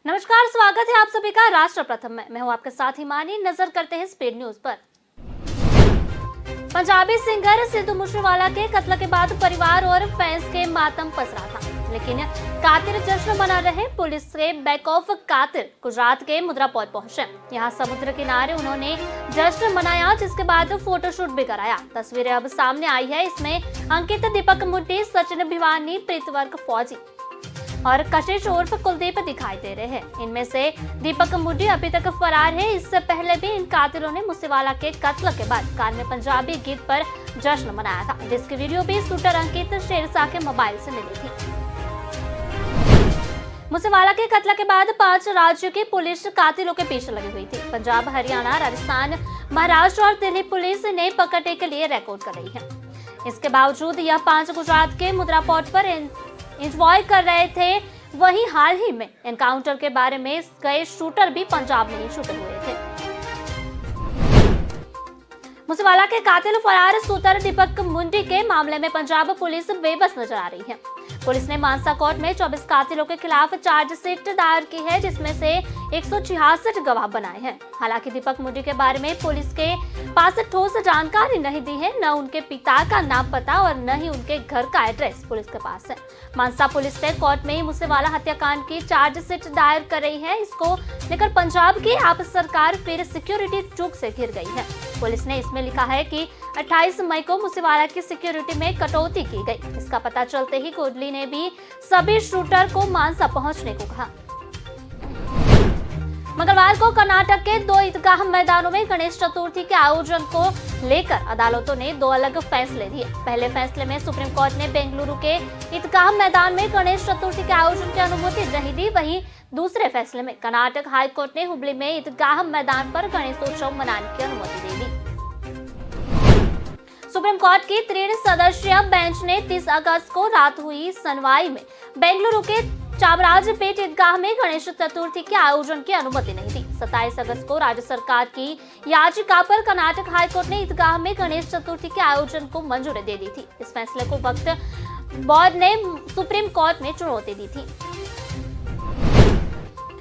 नमस्कार, स्वागत है आप सभी का राष्ट्र प्रथम में। मैं हूं आपके साथ हिमानी। नजर करते हैं स्पीड न्यूज पर। पंजाबी सिंगर सिद्धू मूसेवाला के कत्ल के बाद परिवार और फैंस के मातम पसरा था, लेकिन कातिल जश्न मना रहे। पुलिस के बैक ऑफ कातिल गुजरात के मुद्रा पोर्ट पहुंचे। यहां समुद्र किनारे उन्होंने जश्न मनाया, जिसके बाद फोटोशूट भी कराया। तस्वीरें अब सामने आई है। इसमें अंकित, दीपक मुड्डी, सचिन भिवानी, प्रीतवर्ग फौजी और कशिश उर्फ कुलदीप दिखाई दे रहे हैं। इनमें से दीपक मुड्डी अभी तक फरार है। इससे पहले भी इन कातिलों ने मूसेवाला के कत्ल के बाद कार में पंजाबी गीत पर जश्न मनाया था, जिसकी वीडियो भी शूटर अंकित शेरशाह के मोबाइल से मिली थी। मूसेवाला के कत्ल के बाद 5 राज्यों की पुलिस कातिलों के पीछे लगी हुई थी। पंजाब, हरियाणा, राजस्थान, महाराष्ट्र और दिल्ली पुलिस ने पकड़ने के लिए रिकॉर्ड कर रही है। इसके बावजूद यह 5 गुजरात के मुद्रा पोर्ट पर एंजॉय कर रहे थे। वहीं हाल ही में एनकाउंटर के बारे में गए शूटर भी पंजाब में ही शूटर हुए थे। मूसेवाला के कातिल फरार शूटर दीपक मुंडी के मामले में पंजाब पुलिस बेबस नजर आ रही है। पुलिस ने मानसा कोर्ट में 24 कातिलों के खिलाफ चार्जशीट दायर की है, जिसमें से 166 गवाह बनाए हैं। हालांकि दीपक मुंडी के बारे में पुलिस के पास ठोस जानकारी नहीं दी है। न उनके पिता का नाम पता और न ही उनके घर का एड्रेस पुलिस के पास है। मानसा पुलिस ने कोर्ट में मूसेवाला हत्याकांड की चार्जशीट दायर कर रही है। इसको लेकर पंजाब की आप सरकार फिर सिक्योरिटी चूक से घिर गई है। पुलिस ने इसमें लिखा है कि 28 मई को मूसेवाला की सिक्योरिटी में कटौती की गई। इसका पता चलते ही कोडली ने भी सभी शूटर को मानसा पहुंचने को कहा। मंगलवार को कर्नाटक के 2 ईदगाह मैदानों में गणेश चतुर्थी के आयोजन को लेकर अदालतों ने 2 अलग फैसले दिए। पहले फैसले में सुप्रीम कोर्ट ने बेंगलुरु के ईदगाह मैदान में गणेश चतुर्थी के आयोजन की अनुमति नहीं दी। वहीं दूसरे फैसले में कर्नाटक हाई कोर्ट ने हुबली में ईदगाह मैदान पर गणेशोत्सव मनाने की अनुमति दे दी। सुप्रीम कोर्ट की 3 सदस्यीय बेंच ने 30 अगस्त को रात हुई सुनवाई में बेंगलुरु के चामराजपेट ईदगाह में गणेश चतुर्थी के आयोजन की अनुमति नहीं दी। 27 अगस्त को राज्य सरकार की याचिका पर कर्नाटक हाईकोर्ट ने ईदगाह में गणेश चतुर्थी के आयोजन को मंजूरी दे दी थी। इस फैसले को वक्फ बोर्ड ने सुप्रीम कोर्ट में चुनौती दी थी।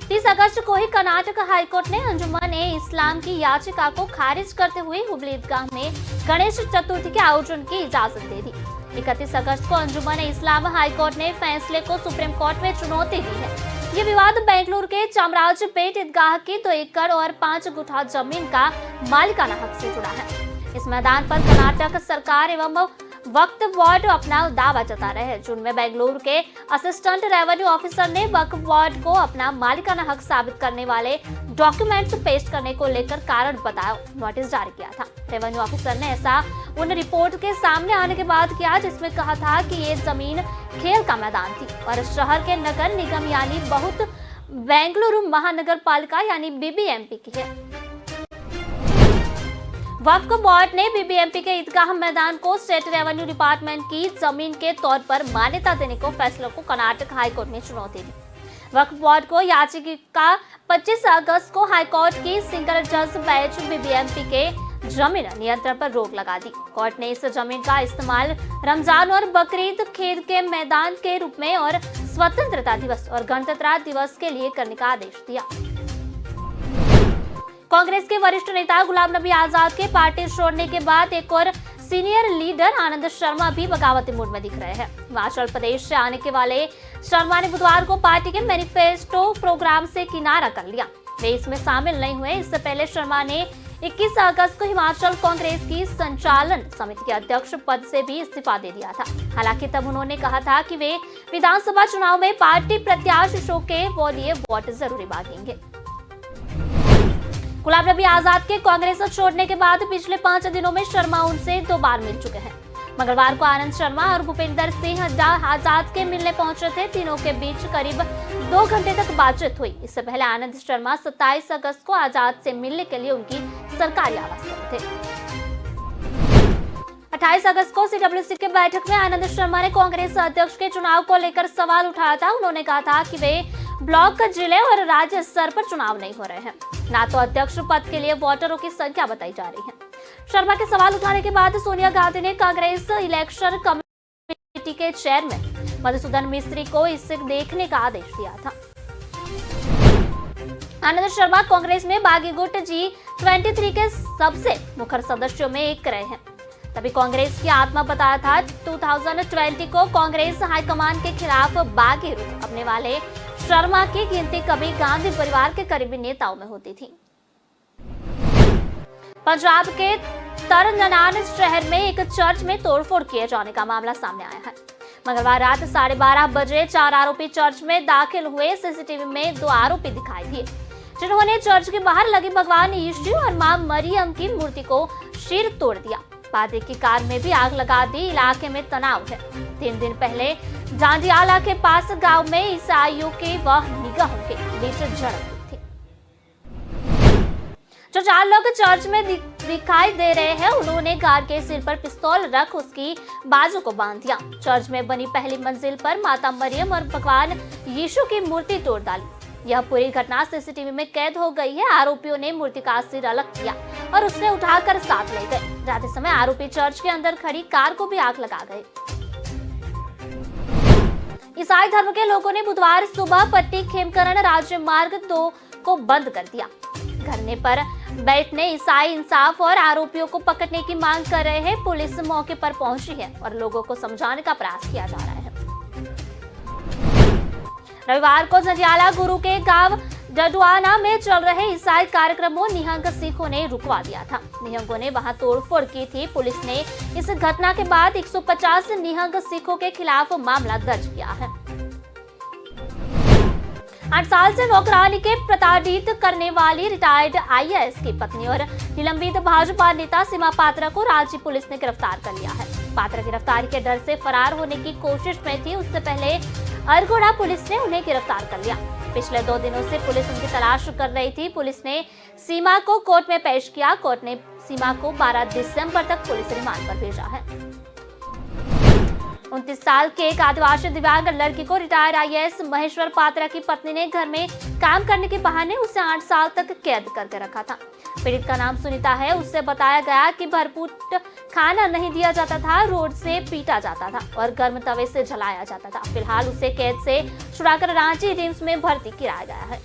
30 अगस्त को ही कर्नाटक हाईकोर्ट ने अंजुमन-ए-इस्लाम की याचिका को खारिज करते हुए हुबली ईदगाह में गणेश चतुर्थी के आयोजन की इजाजत दे दी। 31 अगस्त को अंजुमन-ए-इस्लाम हाईकोर्ट ने फैसले को सुप्रीम कोर्ट में चुनौती दी है। ये विवाद बेंगलुरु के चामराजपेट ईदगाह की 2 एकड़ और 5 गुठा जमीन का मालिकाना हक से जुड़ा है। इस मैदान पर कर्नाटक सरकार एवं वक्फ बोर्ड अपना दावा जता रहे हैं। जून में बेंगलुरु के असिस्टेंट रेवेन्यू ऑफिसर ने वक्फ बोर्ड को अपना मालिकाना हक साबित करने वाले डॉक्यूमेंट्स पेश करने को लेकर कारण बताओ नोटिस जारी किया था। रेवेन्यू ऑफिसर ने ऐसा उन रिपोर्ट के सामने आने के बाद किया, जिसमें कहा था कि ये जमीन खेल का मैदान थी और शहर के नगर निगम यानी बहुत बेंगलुरु महानगर पालिका यानी बीबीएमपी की है। वक्फ बोर्ड ने बीबीएमपी के ईदगाह मैदान को स्टेट रेवेन्यू डिपार्टमेंट की जमीन के तौर पर मान्यता देने को फैसले को कर्नाटक हाईकोर्ट ने चुनौती दी। वक्फ बोर्ड को याचिका 25 अगस्त को हाईकोर्ट की सिंगल जज बेंच बीबीएमपी के जमीन नियंत्रण पर रोक लगा दी। कोर्ट ने इस जमीन का इस्तेमाल रमजान और बकरीद खेल के मैदान के रूप में और स्वतंत्रता दिवस और गणतंत्र दिवस के लिए करने का आदेश दिया। कांग्रेस के वरिष्ठ नेता गुलाम नबी आजाद के पार्टी छोड़ने के बाद एक और सीनियर लीडर आनंद शर्मा भी बगावती मूड में दिख रहे हैं। हिमाचल प्रदेश से आने के वाले शर्मा ने बुधवार को पार्टी के मैनिफेस्टो प्रोग्राम से किनारा कर लिया। वे इसमें शामिल नहीं हुए। इससे पहले शर्मा ने 21 अगस्त को हिमाचल कांग्रेस की संचालन समिति के अध्यक्ष पद से भी इस्तीफा दे दिया था। हालांकि तब उन्होंने कहा था कि वे विधानसभा चुनाव में पार्टी प्रत्याशियों के लिए वोट जरूर मांगेंगे। गुलाम नबी आजाद के कांग्रेस छोड़ने के बाद पिछले 5 दिनों में शर्मा उनसे 2 बार मिल चुके हैं। मंगलवार को आनंद शर्मा और भूपेंद्र सिंह आजाद के मिलने पहुंचे थे। तीनों के बीच करीब 2 घंटे तक बातचीत हुई। इससे पहले आनंद शर्मा 27 अगस्त को आजाद से मिलने के लिए उनकी सरकारी आवास गए थे। 28 अगस्त को सीडब्ल्यूसी की बैठक में आनंद शर्मा ने कांग्रेस अध्यक्ष के चुनाव को लेकर सवाल उठाया था। उन्होंने कहा था कि वे ब्लॉक, जिले और राज्य स्तर पर चुनाव नहीं हो रहे हैं, ना तो अध्यक्ष पद के लिए वोटरों की संख्या बताई जा रही है। शर्मा के सवाल उठाने के बाद सोनिया गांधी ने कांग्रेस इलेक्शन कमेटी के चेयरमैन मधुसूदन मिस्त्री को इसे देखने का आदेश दिया था। आनंद शर्मा कांग्रेस में बागी गुट G23 के सबसे मुखर सदस्यों में एक रहे हैं। तभी कांग्रेस की आत्मा बताया था 2020 को कांग्रेस हाईकमान के खिलाफ बागी रुख अपने वाले शर्मा की गिनती कभी गांधी परिवार के करीबी नेताओं में होती थी। पंजाब के तरननान शहर में एक चर्च में तोड़फोड़ किए जाने का मामला सामने आया है। मंगलवार रात 12:30 बजे 4 आरोपी चर्च में दाखिल हुए। सीसीटीवी में 2 आरोपी दिखाई दिए, जिन्होंने चर्च के बाहर लगी भगवान यीशु और मां मरियम की मूर्ति को चीर तोड़ दिया। पादरी की कार में भी आग लगा दी। इलाके में तनाव है। 3 दिन पहले जांडियाला के पास गांव में ईसाइयों के व निगाहों के बीच झड़प हुई थी। जो 4 लोग चर्च में दिखाई दे रहे हैं, उन्होंने गार्ड के सिर पर पिस्तौल रख उसकी बाजू को बांध दिया। चर्च में बनी पहली मंजिल पर माता मरियम और भगवान यीशु की मूर्ति तोड़ डाली। यह पूरी घटना सीसीटीवी में कैद हो गई है। आरोपियों ने मूर्ति का सिर अलग किया और उसे उठाकर साथ ले गए। जाते समय आरोपी चर्च के अंदर खड़ी कार को भी आग लगा गए। ईसाई धर्म के लोगों ने बुधवार सुबह पट्टी खेमकरण राज्य मार्ग 2 को बंद कर दिया। धरने पर बैठने ईसाई इंसाफ और आरोपियों को पकड़ने की मांग कर रहे हैं। पुलिस मौके पर पहुंची है और लोगों को समझाने का प्रयास किया जा रहा है। रविवार को जंडियाला गुरु के गांव डडुआना में चल रहे ईसाई कार्यक्रमों निहंग सिखों ने रुकवा दिया था। निहंगों ने वहां तोड़फोड़ की थी। पुलिस ने इस घटना के बाद 150 निहंग सिखों के खिलाफ मामला दर्ज किया है। 8 साल से नौकरानी के प्रताड़ित करने वाली रिटायर्ड IAS की पत्नी और निलंबित भाजपा नेता सीमा पात्रा को रांची पुलिस ने गिरफ्तार कर लिया है। पात्रा गिरफ्तारी के डर से फरार होने की कोशिश में थी। उससे पहले अरगोड़ा पुलिस ने उन्हें गिरफ्तार कर लिया। पिछले 2 दिनों से पुलिस उनकी तलाश कर रही थी। पुलिस ने सीमा को कोर्ट में पेश किया। कोर्ट ने सीमा को 12 दिसंबर तक पुलिस रिमांड पर भेजा है। 29 साल के एक आदिवासी दिव्यांग लड़की को रिटायर्ड IAS महेश्वर पात्रा की पत्नी ने घर में काम करने के बहाने उसे 8 साल तक कैद करके रखा था। पीड़ित का नाम सुनीता है। उससे बताया गया कि भरपूर खाना नहीं दिया जाता था, रोड से पीटा जाता था और गर्म तवे से जलाया जाता था। फिलहाल उसे कैद से छुड़ाकर रांची रिम्स में भर्ती कराया गया है।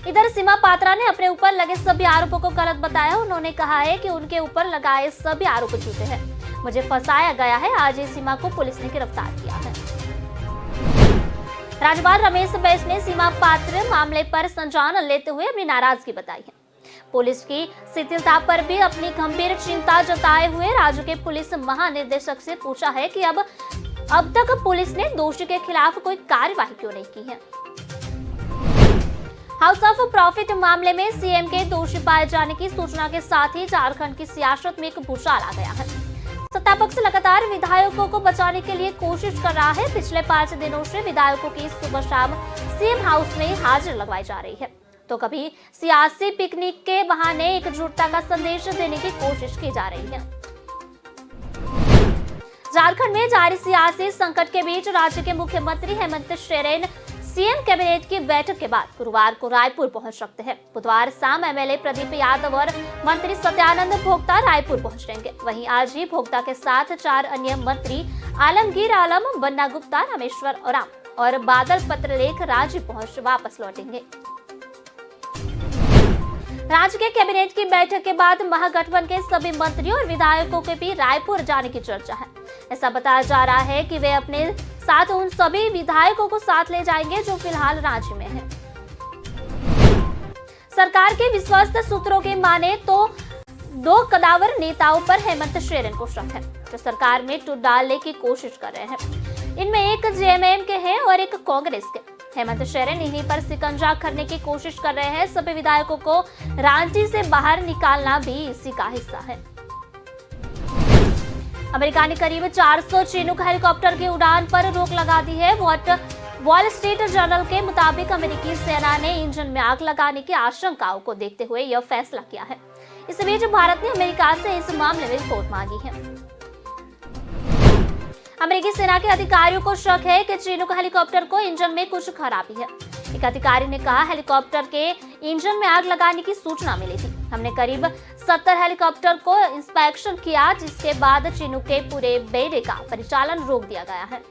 इधर सीमा पात्रा ने अपने ऊपर लगे सभी आरोपों को गलत बताया। उन्होंने कहा है कि उनके ऊपर लगाए सभी आरोप झूठे हैं। मुझे फंसाया गया है। आज ही सीमा को पुलिस ने गिरफ्तार किया है। राज्यपाल रमेश बैस ने सीमा पात्र मामले पर संज्ञान लेते हुए अपनी नाराजगी बताई है। पुलिस की शिथिलता पर भी अपनी गंभीर चिंता जताए हुए राज्य के पुलिस महानिदेशक से पूछा है कि अब तक पुलिस ने दोषी के खिलाफ कोई कार्यवाही क्यों नहीं की है। हाउस ऑफ प्रॉफिट मामले में सीएम के दोषी पाए जाने की सूचना के साथ ही झारखंड की सियासत में एक भूचाल आ गया है। सत्ता पक्ष लगातार विधायकों को बचाने के लिए कोशिश कर रहा है। पिछले 5 दिनों से विधायकों की सुबह शाम सीएम हाउस में हाजिर लगवाई जा रही है, तो कभी सियासी पिकनिक के बहाने एकजुटता का संदेश देने की कोशिश की जा रही है। झारखंड में जारी सियासी संकट के बीच राज्य के मुख्यमंत्री हेमंत सोरेन सीएम कैबिनेट की बैठक के बाद गुरुवार को रायपुर पहुंच सकते हैं। बुधवार शाम एमएलए प्रदीप यादव और मंत्री सत्यानंद भोक्ता रायपुर पहुंचेंगे। वहीं आज ही भोक्ता के साथ 4 अन्य मंत्री आलमगीर आलम, बन्ना गुप्ता, रामेश्वर ओराम और बादल पत्रलेख रांची पहुंच वापस लौटेंगे। राज्य के कैबिनेट की बैठक के बाद महागठबंधन के सभी मंत्रियों और विधायकों के भी रायपुर जाने की चर्चा है। ऐसा बताया जा रहा है कि वे अपने साथ उन सभी विधायकों को साथ ले जाएंगे जो फिलहाल राज्य में हैं। सरकार के विश्वस्त सूत्रों के माने तो 2 कदावर नेताओं पर हेमंत सोरेन को शक है, जो सरकार में टूट डालने की कोशिश कर रहे हैं। इनमें एक जेएमएम के हैं और एक कांग्रेस के। हेमंत सोरेन इन्हीं पर शिकंजा करने की कोशिश कर रहे हैं। सभी विधायकों को रांची से बाहर निकालना भी इसी का हिस्सा है। अमेरिका ने करीब 400 चिनूक हेलीकॉप्टर की उड़ान पर रोक लगा दी है। वॉल स्ट्रीट जर्नल के मुताबिक अमेरिकी सेना ने इंजन में आग लगाने की आशंकाओं को देखते हुए यह फैसला किया है। इस बीच भारत ने अमेरिका से इस मामले में रिपोर्ट मांगी है। अमेरिकी सेना के अधिकारियों को शक है कि चिनूक हेलीकॉप्टर को इंजन में कुछ खराबी है। एक अधिकारी ने कहा, हेलीकॉप्टर के इंजन में आग लगाने की सूचना मिली थी। हमने करीब 70 हेलीकॉप्टर को इंस्पेक्शन किया, जिसके बाद चिनूक के पूरे बेड़े का परिचालन रोक दिया गया है।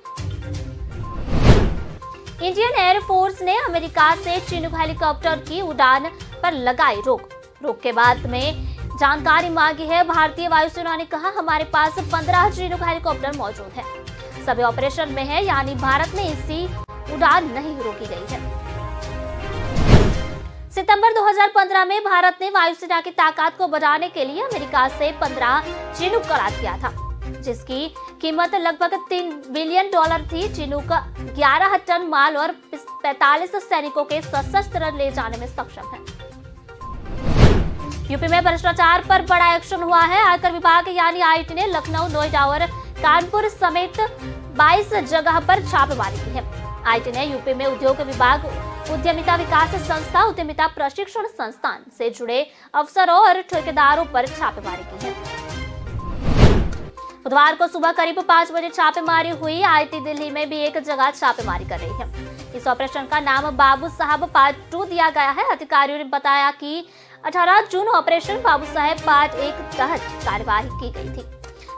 इंडियन एयरफोर्स ने अमेरिका से चिनूक हेलीकॉप्टर की उड़ान पर लगाई रोक के बाद में जानकारी मांगी है। भारतीय वायुसेना ने कहा, हमारे पास 15 चिनूक हेलीकॉप्टर मौजूद है, सभी ऑपरेशन में है, यानी भारत में इसकी उड़ान नहीं रोकी गई है। सितंबर 2015 में भारत ने वायुसेना की ताकत को बढ़ाने के लिए अमेरिका से 15 चिनूक करार किया था, जिसकी कीमत लगभग $3 बिलियन थी। चिनूक 11 टन माल और 45 सैनिकों के सशस्त्र ले जाने में सक्षम है। यूपी में भ्रष्टाचार पर बड़ा एक्शन हुआ है। आयकर विभाग यानी आईटी ने लखनऊ, नोएडा और कानपुर समेत 22 जगह पर छापेमारी की है। आईटी ने यूपी में उद्योग विभाग, उद्यमिता विकास संस्था, उद्यमिता प्रशिक्षण संस्थान से जुड़े अफसरों और ठेकेदारों पर छापेमारी की है। बुधवार को सुबह करीब 5 बजे छापेमारी हुई। आईटी दिल्ली में भी एक जगह छापेमारी कर रही है। इस ऑपरेशन का नाम बाबू साहब पार्ट 2 दिया गया है। अधिकारियों ने बताया कि 18 जून ऑपरेशन बाबू साहब पार्ट 1 तहत कार्यवाही की गई थी।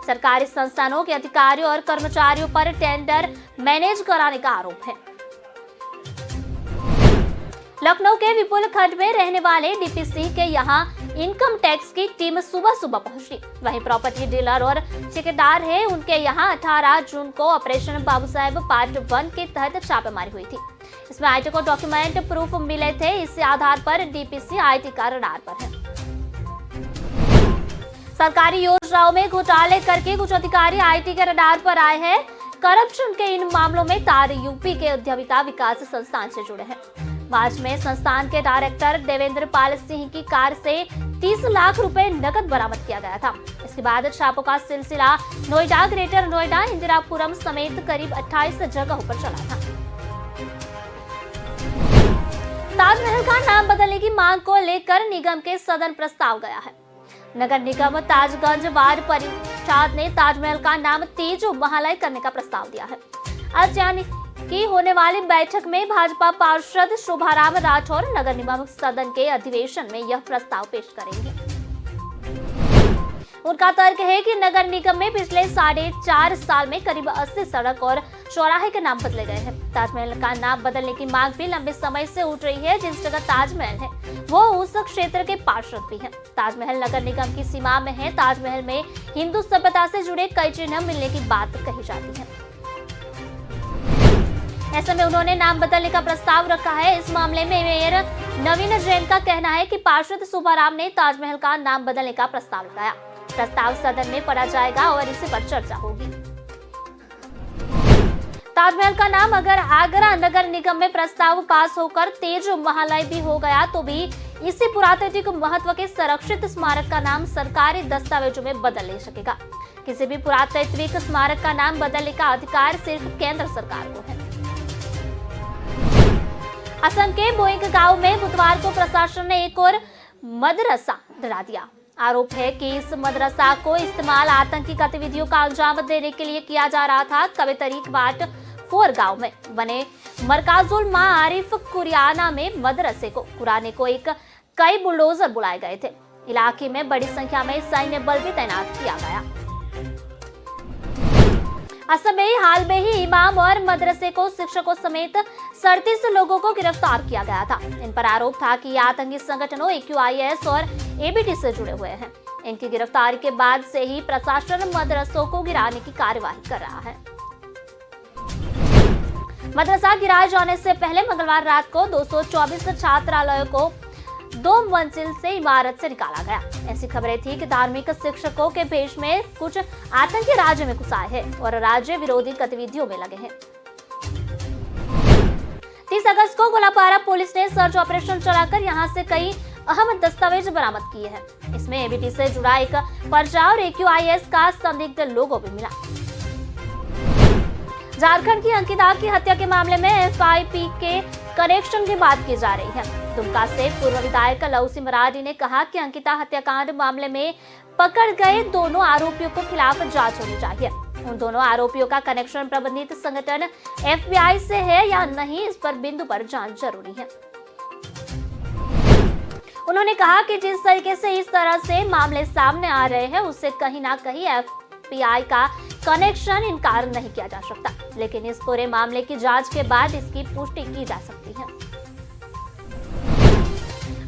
सरकारी संस्थानों के अधिकारियों और कर्मचारियों पर टेंडर मैनेज कराने का आरोप है। लखनऊ के विपुल खंड में रहने वाले डीपीसी के यहाँ इनकम टैक्स की टीम सुबह सुबह पहुंची। वहीं प्रॉपर्टी डीलर और ठेकेदार है, उनके यहाँ 18 जून को ऑपरेशन बाबू साहब पार्ट 1 के तहत छापेमारी हुई थी। इसमें आईटी को डॉक्यूमेंट प्रूफ मिले थे। इसी आधार पर डीपीसी आईटी का रडार पर है। सरकारी योजनाओं में घोटाले करके कुछ अधिकारी आईटी के रडार पर आए हैं। करप्शन के इन मामलों में तार यूपी के उद्यमिता विकास संस्थान से जुड़े हैं। मार्च में संस्थान के डायरेक्टर देवेंद्र पाल सिंह की कार से 30 लाख रुपए नकद बरामद किया गया था। इसके बाद छापों का सिलसिला नोएडा, ग्रेटर नोएडा, इंदिरापुरम समेत करीब 28 जगहों पर चला था। ताजमहल का नाम बदलने की मांग को लेकर निगम के सदन प्रस्ताव गया है। नगर निगम ताजगंज वार्ड परिषद ने ताजमहल का नाम तेज महालय करने का प्रस्ताव दिया है। आज यानी की होने वाली बैठक में भाजपा पार्षद शोभाराम राठौर नगर निगम सदन के अधिवेशन में यह प्रस्ताव पेश करेंगे। उनका तर्क है कि नगर निगम में पिछले 4.5 साल में करीब 80 सड़क और चौराहे के नाम बदले गए हैं। ताजमहल का नाम बदलने की मांग भी लंबे समय से उठ रही है। जिस जगह ताजमहल है वो उस क्षेत्र के पार्षद भी हैं। ताजमहल नगर निगम की सीमा में है। ताजमहल में हिंदू सभ्यता से जुड़े कई चिन्ह मिलने की बात कही जाती है। ऐसे में उन्होंने नाम बदलने का प्रस्ताव रखा है। इस मामले में मेयर नवीन जैन का कहना है कि पार्षद शोभाराम ने ताजमहल का नाम बदलने का प्रस्ताव लगाया। प्रस्ताव सदन में पढ़ा जाएगा और इसी पर चर्चा होगी। ताजमहल का नाम अगर आगरा नगर निगम में प्रस्ताव पास होकर तेज महालय भी हो गया तो भी इसी पुरातात्विक महत्व के संरक्षित स्मारक का नाम सरकारी दस्तावेजों में बदल ले सकेगा। किसी भी पुरातात्विक स्मारक का नाम बदलने का अधिकार सिर्फ केंद्र सरकार को है। असम के बोइंग गांव में बुधवार को प्रशासन ने एक और मदरसा डरा दिया। आरोप है कि इस मदरसा को इस्तेमाल आतंकी गतिविधियों का अंजाम देने के लिए किया जा रहा था। कवेतरीक बाट 4 गांव में बने मरकाजुल मां आरिफ कुरियाना में मदरसे को कुराने को कई बुलडोजर बुलाए गए थे। इलाके में बड़ी संख्या में सैन्य बल भी तैनात किया गया। असम में हाल में ही इमाम और मदरसे को शिक्षकों समेत 37 लोगों को गिरफ्तार किया गया था। इन पर आरोप था कि आतंकी संगठनों AQIS और ABT से जुड़े हुए हैं। इनकी गिरफ्तारी के बाद से ही प्रशासन मदरसों को गिराने की कार्यवाही कर रहा है। मदरसा गिराए जाने से पहले मंगलवार रात को 224 छात्रालयों को 2 मंजिल से इमारत से निकाला गया। ऐसी खबरें थी कि धार्मिक शिक्षकों के भेष में कुछ आतंकी राज्य में घुस आए हैं और राज्य विरोधी गतिविधियों में लगे हैं। 30 अगस्त को गोलापारा पुलिस ने सर्च ऑपरेशन चलाकर यहां से कई अहम दस्तावेज बरामद किए हैं। इसमें ABT से जुड़ा एक पर्चा और AQIS का संदिग्ध लोगो भी मिला। झारखंड की अंकिता की हत्या के मामले में FIP के कनेक्शन की बात की जा रही है। दुमका से पूर्व विधायक लौसी मराडी ने कहा कि अंकिता हत्याकांड मामले में पकड़ गए दोनों आरोपियों के खिलाफ जांच होनी चाहिए। उन दोनों आरोपियों का कनेक्शन प्रबंधित संगठन FBI से है या नहीं, इस पर बिंदु पर जांच जरूरी है। उन्होंने कहा कि जिस तरीके से इस तरह से मामले सामने आ रहे हैं उससे कहीं ना कहीं FBI का कनेक्शन इनकार नहीं किया जा सकता। लेकिन इस पूरे मामले की जांच के बाद इसकी पुष्टि की जा सकती है।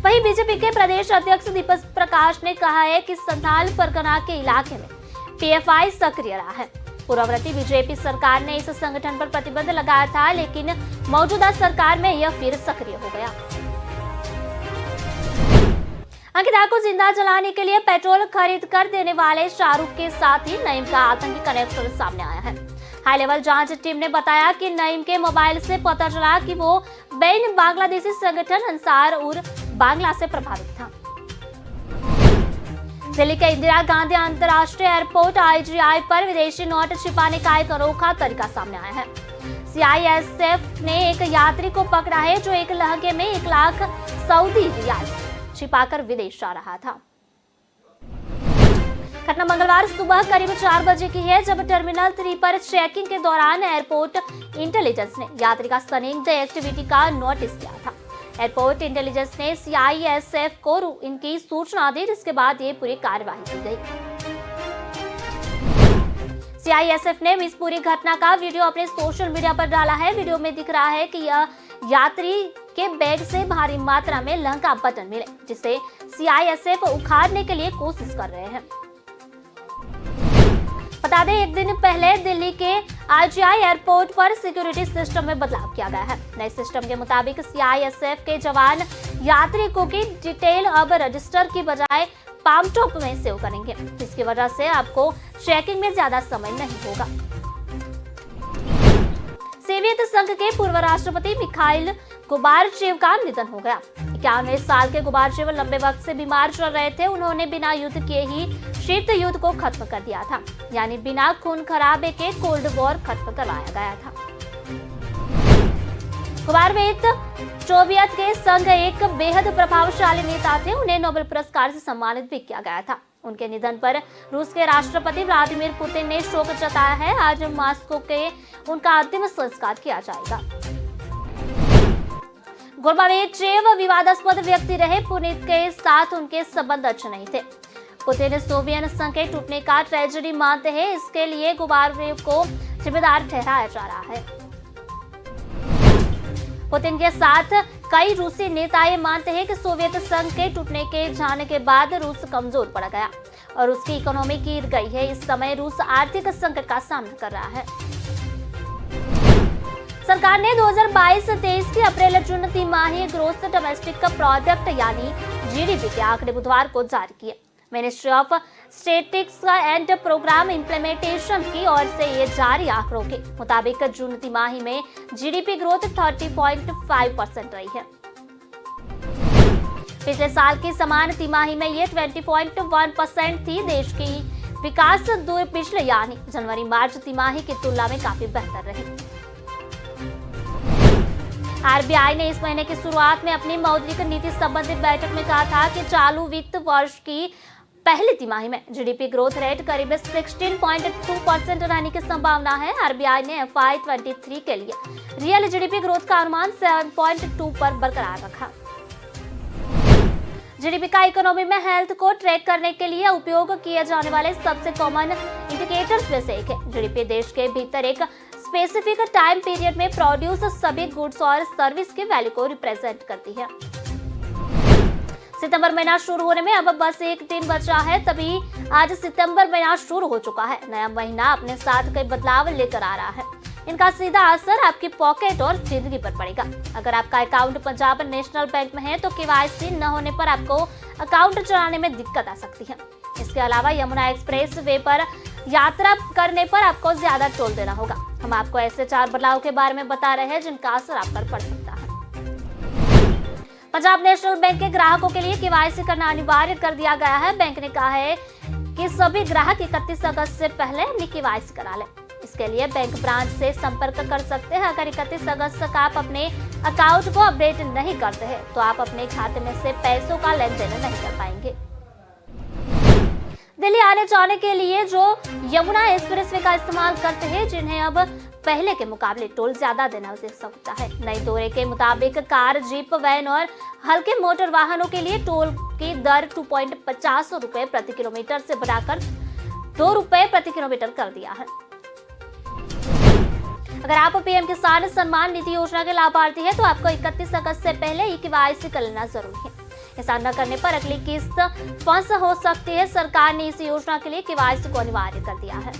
वहीं बीजेपी के प्रदेश अध्यक्ष दीपक प्रकाश ने कहा है कि संथाल परगना के इलाके में पीएफआई सक्रिय रहा है। पूर्ववर्ती बीजेपी सरकार ने इस संगठन पर प्रतिबंध लगाया था, लेकिन मौजूदा सरकार में यह फिर सक्रिय हो गया। अंकिता को जिंदा जलाने के लिए पेट्रोल खरीद कर देने वाले शाहरुख के साथ ही नईम का आतंकी कनेक्शन सामने आया है। हाई लेवल जांच टीम ने बताया कि नईम के मोबाइल से पता चला कि वो बैन बांग्लादेशी संगठन अंसार उर बांग्ला से प्रभावित था। दिल्ली के इंदिरा गांधी अंतर्राष्ट्रीय एयरपोर्ट IGI पर विदेशी नोट छिपाने का एक अनोखा तरीका सामने आया है। CISF ने एक यात्री को पकड़ा है जो एक लहंगे में 1 लाख सऊदी रियाल छिपाकर विदेश जा रहा था। घटना मंगलवार सुबह करीब 4 बजे की है, जब टर्मिनल 3 पर चेकिंग के दौरान एयरपोर्ट इंटेलिजेंस ने यात्री का संदिग्ध एक्टिविटी का नोटिस किया था। एयरपोर्ट इंटेलिजेंस ने CISF को इनकी सूचना दी, जिसके बाद ये पूरी कार्रवाई की गई। CISF ने इस पूरी घटना का वीडियो अपने सोशल मीडिया पर डाला है। वीडियो में दिख रहा है कि यह यात्री के बैग से भारी मात्रा में लहंगा बटन मिले, जिसे CISF उखाड़ने के लिए कोशिश कर रहे हैं। बता दें, एक दिन पहले दिल्ली के IGI एयरपोर्ट पर सिक्योरिटी सिस्टम में बदलाव किया गया है। नए सिस्टम के मुताबिक CISF के जवान यात्री को की डिटेल अब रजिस्टर की बजाय पामटॉप में सेव करेंगे। इसकी वजह से आपको चेकिंग में ज्यादा समय नहीं होगा। सोवियत संघ के पूर्व राष्ट्रपति मिखाइल गोर्बाचेव का निधन हो गया। 91 साल के गोर्बाचेव लंबे वक्त से बीमार चल रहे थे। उन्होंने बिना युद्ध किए ही शीत युद्ध को खत्म कर दिया था, यानी बिना खून खराबे के कोल्ड वॉर खत्म करवाया गया था। गोर्बाचेव सोवियत के संघ एक बेहद प्रभावशाली नेता थे। उन्हें नोबेल पुरस्कार से सम्मानित भी किया गया था। उनके निधन पर रूस के राष्ट्रपति व्लादिमीर पुतिन ने शोक जताया है। आज मॉस्को के उनका अंतिम संस्कार किया जाएगा। गोर्बाचेव विवादास्पद व्यक्ति रहे। पुतिन के साथ उनके संबंध अच्छे नहीं थे। पुतिन सोवियत संघ के टूटने का ट्रेजेडी मानते हैं। इसके लिए गोर्बाचेव को जिम्मेदार ठहराया जा रहा है। पुतिन के साथ कई रूसी नेता ये मानते हैं कि सोवियत संघ के टूटने के जाने के बाद रूस कमजोर पड़ गया और उसकी इकोनॉमी गिर गई है। इस समय रूस आर्थिक संकट का सामना कर रहा है। सरकार ने 2022-23 की अप्रैल-जून तिमाही ग्रोस डोमेस्टिक प्रोडक्ट यानी GDP के आंकड़े बुधवार को जारी किए। Ministry of statistics and programme implementation की ओर से ये जारी आंकड़ों के मुताबिक जून तिमाही में GDP ग्रोथ 30.5% रही है। पिछले साल की समान तिमाही में ये 20.1% थी। देश की विकास दर पिछले यानी जनवरी-मार्च तिमाही की तुलना में काफी बेहतर रही। RBI ने इस महीने की शुरुआत में अपनी मौद्रिक नीति संबंधित बैठक में कहा था कि चालू वित्त वर्ष की पहली तिमाही में GDP ग्रोथ रेट करीब 16.2% रहने की संभावना है। RBI ने FY23 के लिए रियल GDP ग्रोथ का अनुमान 7.2 पर बरकरार रखा। GDP का इकोनॉमी में हेल्थ को ट्रैक करने के लिए उपयोग किए जाने वाले सबसे कॉमन इंडिकेटर्स में से एक है। GDP देश के भीतर एक स्पेसिफिक टाइम पीरियड में प्रोड्यूस सभी गुड्स और सर्विस के वैल्यू को रिप्रेजेंट करती है। सितंबर महीना शुरू होने में अब बस एक दिन बचा है, तभी आज सितंबर महीना शुरू हो चुका है। नया महीना अपने साथ कई बदलाव लेकर आ रहा है। इनका सीधा असर आपकी पॉकेट और जिंदगी पर पड़ेगा। अगर आपका अकाउंट पंजाब नेशनल बैंक में है तो KYC न होने पर आपको अकाउंट चलाने में दिक्कत आ सकती है। इसके अलावा यमुना एक्सप्रेस वे पर यात्रा करने पर आपको ज्यादा टोल देना होगा। हम आपको ऐसे 4 बदलाव के बारे में बता रहे हैं जिनका असर आप पर पड़ सकता है। पंजाब नेशनल बैंक के ग्राहकों के लिए KYC करना अनिवार्य कर दिया गया है। बैंक ने कहा है कि सभी ग्राहक 31 अगस्त से पहले अपनी KYC करा लें। इसके लिए बैंक ब्रांच से संपर्क कर सकते हैं। अगर 31 अगस्त तक आप अपने अकाउंट को अपडेट नहीं करते हैं तो आप अपने खाते में से पैसों का लेन देन नहीं कर पाएंगे। दिल्ली आने जाने के लिए जो यमुना एक्सप्रेसवे का इस्तेमाल करते हैं, जिन्हें अब पहले के मुकाबले टोल ज्यादा देना सकता है। नए दौरे के मुताबिक कार, जीप, वैन और हल्के मोटर वाहनों के लिए टोल की दर 2.50 रुपए प्रति किलोमीटर से बढ़ाकर 2 रुपए प्रति किलोमीटर कर दिया है। अगर आप पीएम किसान सम्मान निधि योजना के लाभार्थी हैं तो आपको 31 अगस्त से पहले केवाईसी कर लेना जरूरी है। ऐसा न करने पर अगली किस्त फंस हो सकती है। सरकार ने इस योजना के लिए केवाईसी को अनिवार्य कर दिया है।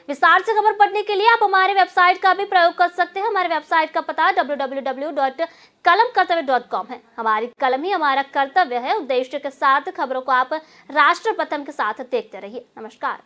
विस्तार से खबर पढ़ने के लिए आप हमारे वेबसाइट का भी प्रयोग कर सकते हैं। हमारे वेबसाइट का पता www.kalamkartavya.com है। हमारी कलम ही हमारा कर्तव्य है उद्देश्य के साथ खबरों को आप राष्ट्र प्रथम के साथ देखते रहिए। नमस्कार।